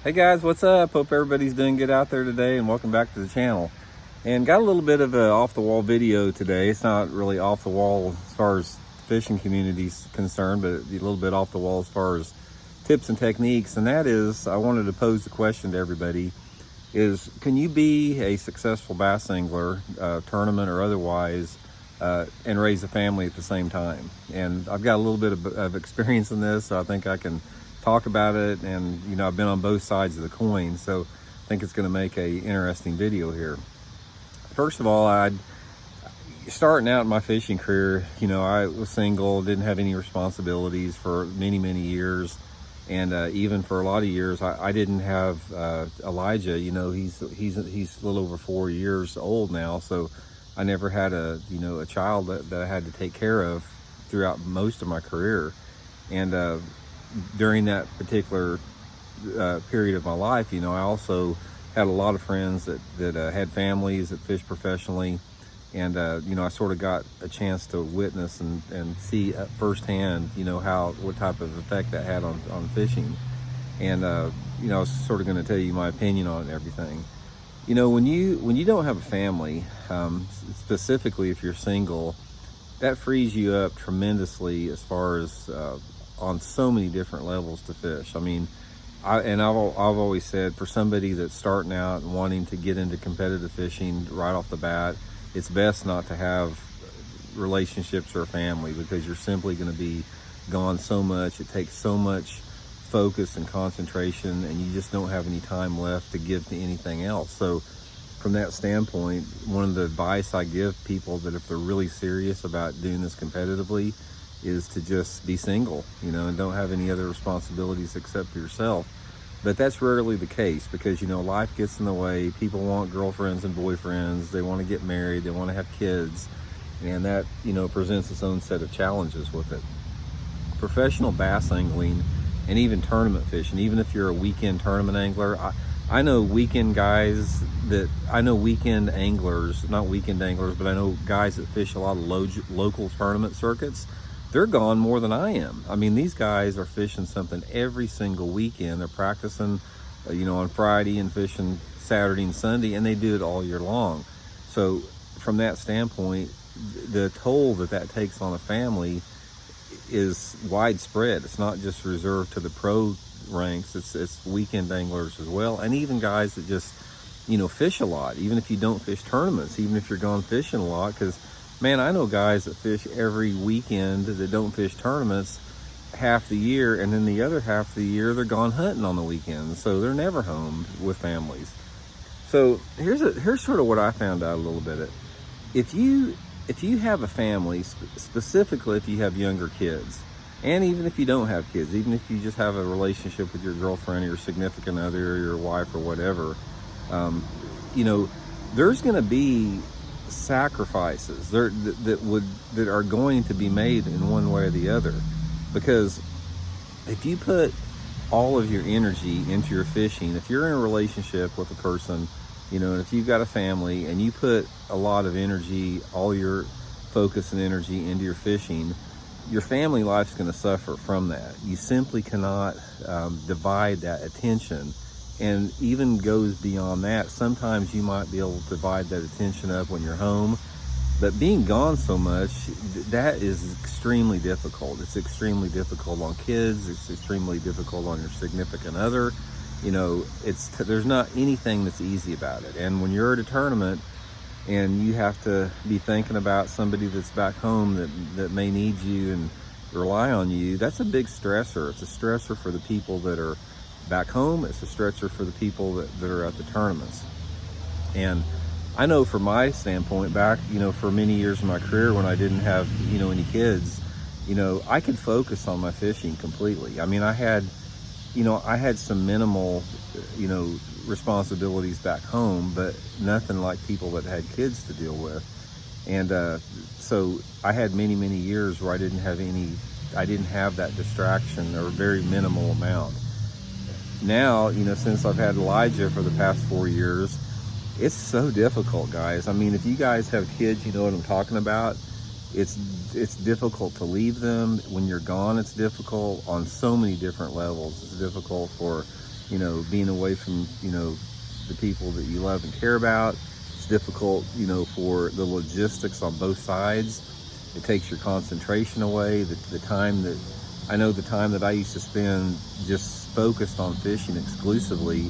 Hey guys, what's up? Hope everybody's doing good out there today, and welcome back to the channel. And got a little bit of a off-the-wall video today. It's not really off the wall as far as fishing community's concerned, but a little bit off the wall as far as tips and techniques. And that is, I wanted to pose the question to everybody, is can you be a successful bass angler, tournament or otherwise, and raise a family at the same time? And I've got a little bit of experience in this, so I think I can talk about it. And I've been on both sides of the coin, so I think it's going to make a interesting video here. First of all, starting out in my fishing career, I was single, didn't have any responsibilities for many years, and even for a lot of years I didn't have Elijah. He's a little over 4 years old now, so I never had a child that I had to take care of throughout most of my career. And during that particular period of my life, I also had a lot of friends that had families that fished professionally. And I sort of got a chance to witness and see firsthand, what type of effect that had on fishing. And I was sort of going to tell you my opinion on everything. When you don't have a family, specifically if you're single, that frees you up tremendously as far as on so many different levels to fish. I mean, I've always said, for somebody that's starting out and wanting to get into competitive fishing right off the bat, it's best not to have relationships or a family, because you're simply going to be gone so much. It takes so much focus and concentration, and you just don't have any time left to give to anything else. So from that standpoint, one of the advice I give people, that if they're really serious about doing this competitively, is to just be single, and don't have any other responsibilities except for yourself. But that's rarely the case, because life gets in the way. People want girlfriends and boyfriends, they want to get married, they want to have kids, and that presents its own set of challenges with it. Professional bass angling and even tournament fishing, even if you're a weekend tournament angler, I know weekend guys I know weekend anglers, not weekend anglers, but I know guys that fish a lot of local tournament circuits. They're gone more than I am. I mean, these guys are fishing something every single weekend. They're practicing, on Friday and fishing Saturday and Sunday, and they do it all year long. So from that standpoint, the toll that takes on a family is widespread. It's not just reserved to the pro ranks. It's weekend anglers as well, and even guys that just, fish a lot. Even if you don't fish tournaments, even if you're gone fishing a lot, because man, I know guys that fish every weekend that don't fish tournaments half the year, and then the other half of the year they're gone hunting on the weekends, so they're never home with families. So here's sort of what I found out a little bit. If you have a family, specifically if you have younger kids, and even if you don't have kids, even if you just have a relationship with your girlfriend or your significant other or your wife or whatever, there's going to be sacrifices that are going to be made in one way or the other. Because if you put all of your energy into your fishing, if you're in a relationship with a person, and if you've got a family and you put a lot of energy, all your focus and energy into your fishing, your family life's going to suffer from that. You simply cannot divide that attention. And even goes beyond that. Sometimes you might be able to divide that attention up when you're home, but being gone so much, that is extremely difficult. It's extremely difficult on kids. It's extremely difficult on your significant other. There's not anything that's easy about it. And when you're at a tournament and you have to be thinking about somebody that's back home that may need you and rely on you, that's a big stressor. It's a stressor for the people that are back home. It's a stretcher for the people that are at the tournaments. And I know from my standpoint, back for many years in my career when I didn't have any kids, I could focus on my fishing completely. I mean, I had some minimal responsibilities back home, but nothing like people that had kids to deal with. And so I had many years where I didn't have that distraction, or a very minimal amount. Now, since I've had Elijah for the past 4 years, it's so difficult, guys. I mean, if you guys have kids, you know what I'm talking about. It's difficult to leave them. When you're gone, it's difficult on so many different levels. It's difficult for you know, being away from, you know, the people that you love and care about. It's difficult, you know, for the logistics on both sides. It takes your concentration away. The time that, I know the time that I used to spend just focused on fishing exclusively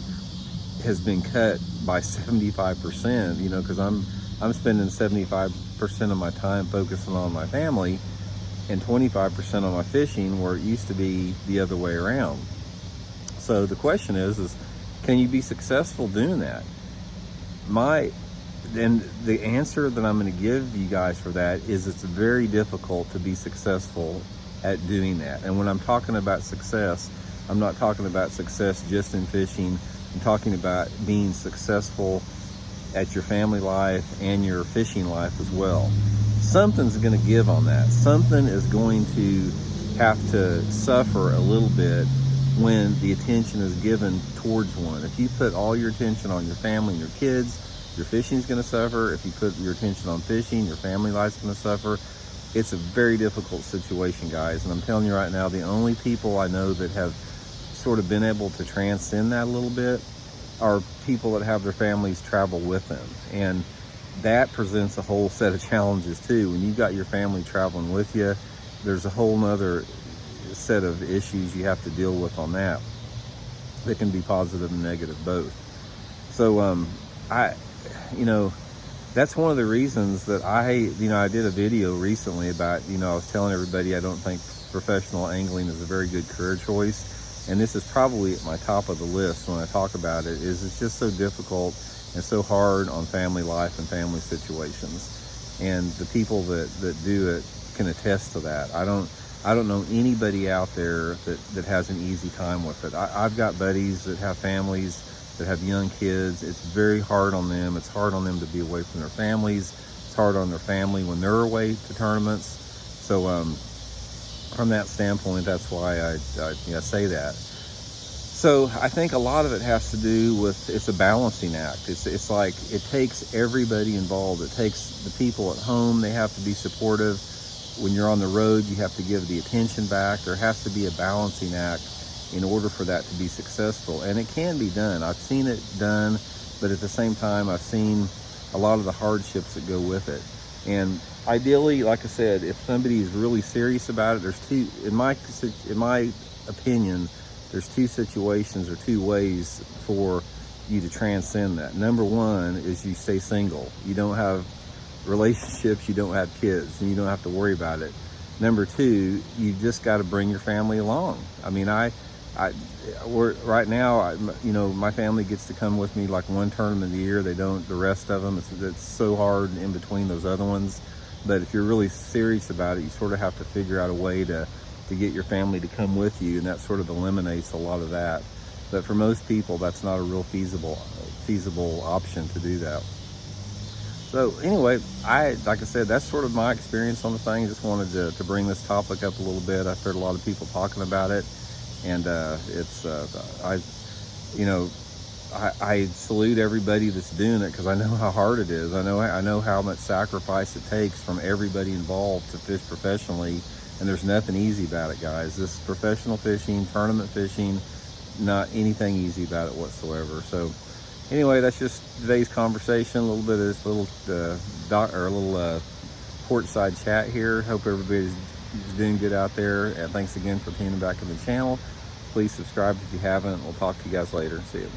has been cut by 75%, you know, because I'm spending 75% of my time focusing on my family and 25% on my fishing, where it used to be the other way around. So the question is can you be successful doing that? And the answer that I'm going to give you guys for that is it's very difficult to be successful at doing that. And when I'm talking about success, I'm not talking about success just in fishing. I'm talking about being successful at your family life and your fishing life as well. Something's going to give on that. Something is going to have to suffer a little bit when the attention is given towards one. If you put all your attention on your family and your kids, your fishing is going to suffer. If you put your attention on fishing, your family life's going to suffer. It's a very difficult situation, guys. And I'm telling you right now, the only people I know that have sort of been able to transcend that a little bit are people that have their families travel with them. And that presents a whole set of challenges too. When you've got your family traveling with you, there's a whole nother set of issues you have to deal with on that. They can be positive and negative both. So you know, that's one of the reasons that I did a video recently about, I was telling everybody I don't think professional angling is a very good career choice. And this is probably at my top of the list when I talk about it, is it's just so difficult and so hard on family life and family situations. And the people that do it can attest to that. I don't know anybody out there that has an easy time with it. I've got buddies that have families that have young kids. It's very hard on them. It's hard on them to be away from their families. It's hard on their family when they're away to tournaments. So from that standpoint, that's why I say that. So I think a lot of it has to do with, it's a balancing act. It's like it takes everybody involved. It takes the people at home. They have to be supportive. When you're on the road, you have to give the attention back. There has to be a balancing act in order for that to be successful. And it can be done. I've seen it done, but at the same time, I've seen a lot of the hardships that go with it. And ideally, like I said, if somebody is really serious about it, there's two, in my opinion, there's two situations or two ways for you to transcend that. Number one is you stay single. You don't have relationships, you don't have kids, and you don't have to worry about it. Number two, you just got to bring your family along. I mean, right now, my family gets to come with me like one tournament a year. They don't the rest of them. It's so hard in between those other ones. But if you're really serious about it, you sort of have to figure out a way to get your family to come with you, and that sort of eliminates a lot of that. But for most people, that's not a real feasible option to do that. So anyway, like I said, that's sort of my experience on the thing. Just wanted to bring this topic up a little bit. I've heard a lot of people talking about it, and I salute everybody that's doing it, because I know how hard it is. I know how much sacrifice it takes from everybody involved to fish professionally, and there's nothing easy about it, guys. This professional fishing, tournament fishing, not anything easy about it whatsoever. So anyway, that's just today's conversation. A little bit of this little portside chat here. Hope everybody's doing good out there. And thanks again for tuning back in the channel. Please subscribe if you haven't. We'll talk to you guys later. See you.